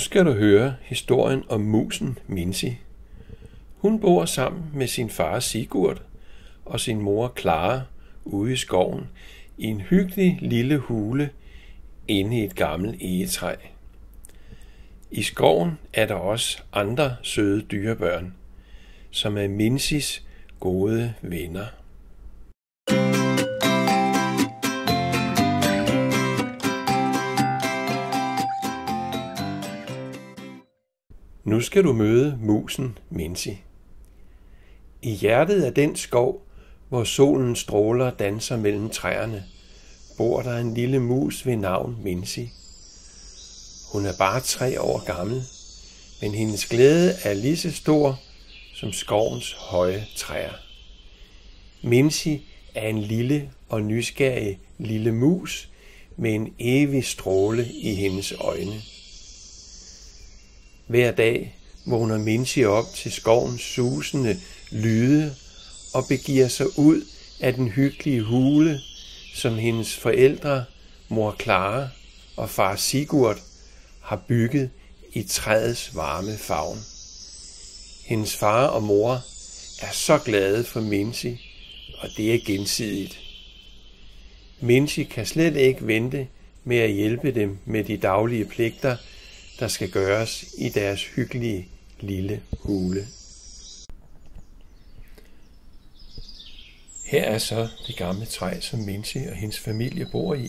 skal du høre historien om musen Minsi. Hun bor sammen med sin far Sigurd og sin mor Clara ude i skoven i en hyggelig lille hule inde i et gammelt egetræ. I skoven er der også andre søde dyrebørn, som er Minsis gode venner. Nu skal du møde musen Minsi. I hjertet af den skov, hvor solens stråler danser mellem træerne, bor der en lille mus ved navn Minsi. Hun er bare 3 år gammel, men hendes glæde er lige så stor som skovens høje træer. Minsi er en lille og nysgerrig lille mus med en evig stråle i hendes øjne. Hver dag vågner Minsi op til skovens susende lyde og begiver sig ud af den hyggelige hule, som hendes forældre, mor Clara og far Sigurd, har bygget i træets varme favn. Hendes far og mor er så glade for Minsi, og det er gensidigt. Minsi kan slet ikke vente med at hjælpe dem med de daglige pligter, der skal gøres i deres hyggelige lille hule. Her er så det gamle træ, som Minsi og hendes familie bor i.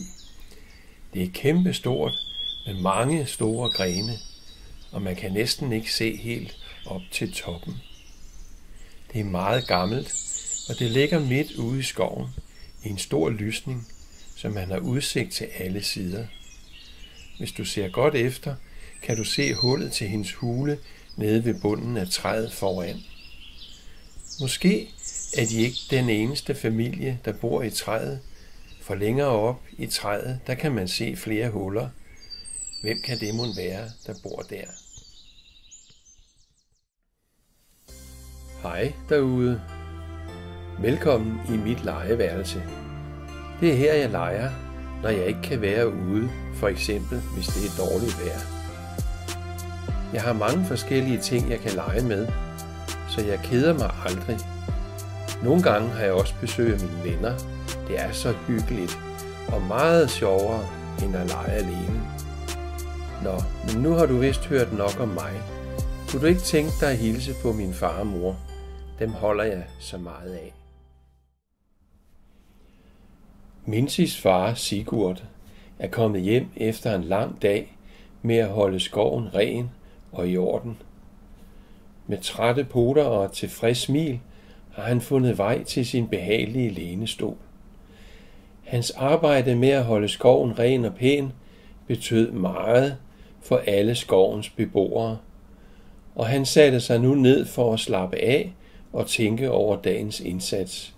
Det er kæmpestort med mange store grene, og man kan næsten ikke se helt op til toppen. Det er meget gammelt, og det ligger midt ude i skoven i en stor lysning, så man har udsigt til alle sider. Hvis du ser godt efter, kan du se hullet til hendes hule nede ved bunden af træet foran. Måske er de ikke den eneste familie, der bor i træet, for længere op i træet, der kan man se flere huller. Hvem kan det mon være, der bor der? Hej derude. Velkommen i mit legeværelse. Det er her, jeg leger, når jeg ikke kan være ude, for eksempel hvis det er dårligt vejr. Jeg har mange forskellige ting, jeg kan lege med, så jeg keder mig aldrig. Nogle gange har jeg også besøg af mine venner. Det er så hyggeligt og meget sjovere end at lege alene. Nå, men nu har du vist hørt nok om mig. Kunne du ikke tænke dig at hilse på min far og mor? Dem holder jeg så meget af. Minsis far Sigurd er kommet hjem efter en lang dag med at holde skoven ren og i orden. Med trætte poter og et tilfreds smil har han fundet vej til sin behagelige lænestol. Hans arbejde med at holde skoven ren og pæn betød meget for alle skovens beboere, og han satte sig nu ned for at slappe af og tænke over dagens indsats.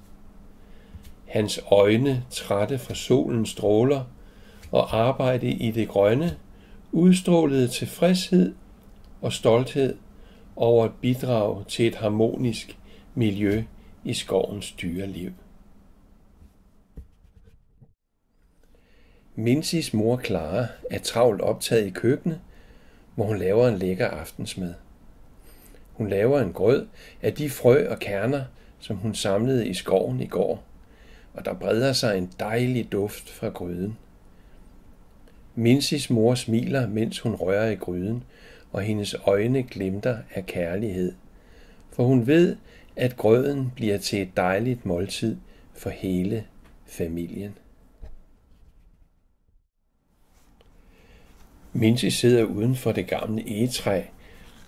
Hans øjne, trætte fra solens stråler og arbejde i det grønne, udstrålede tilfredshed og stolthed over et bidrag til et harmonisk miljø i skovens dyreliv. Minsis mor Clara er travlt optaget i køkkenet, hvor hun laver en lækker aftensmad. Hun laver en grød af de frø og kerner, som hun samlede i skoven i går, og der breder sig en dejlig duft fra gryden. Minsis mor smiler, mens hun rører i gryden, og hendes øjne glimter af kærlighed, for hun ved, at grøden bliver til et dejligt måltid for hele familien. Minsi sidder uden for det gamle egetræ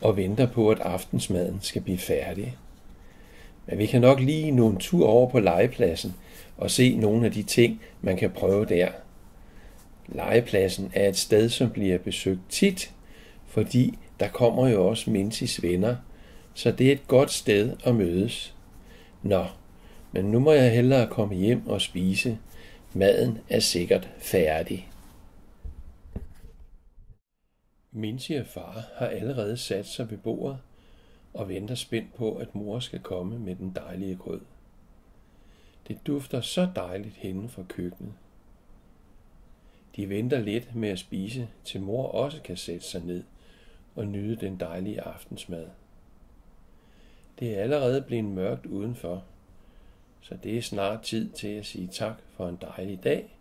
og venter på, at aftensmaden skal blive færdig. Men vi kan nok lige nå en tur over på legepladsen og se nogle af de ting, man kan prøve der. Legepladsen er et sted, som bliver besøgt tit, fordi der kommer jo også Minsis venner, så det er et godt sted at mødes. Nå, men nu må jeg hellere komme hjem og spise. Maden er sikkert færdig. Minsi og far har allerede sat sig ved bordet og venter spændt på, at mor skal komme med den dejlige grød. Det dufter så dejligt henne fra køkkenet. De venter lidt med at spise, til mor også kan sætte sig ned og nyde den dejlige aftensmad. Det er allerede blevet mørkt udenfor, så det er snart tid til at sige tak for en dejlig dag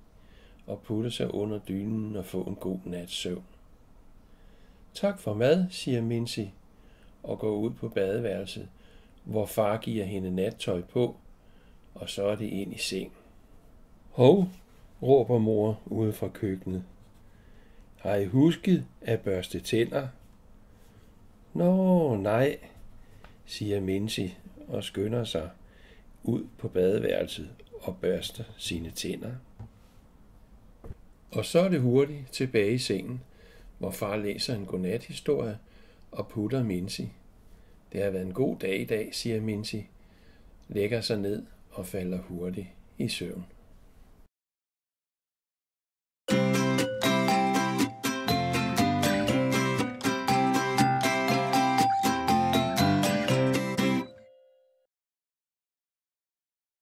og putte sig under dynen og få en god nats søvn. Tak for mad, siger Mincy og går ud på badeværelset, hvor far giver hende nattøj på, og så er det ind i seng. Hov, råber mor ude fra køkkenet. Har I husket at børste tænder? Nå, nej, siger Mincy og skynder sig ud på badeværelset og børster sine tænder. Og så er det hurtigt tilbage i sengen, hvor far læser en godnathistorie og putter Mincy. Det har været en god dag i dag, siger Mincy, lægger sig ned og falder hurtigt i søvn.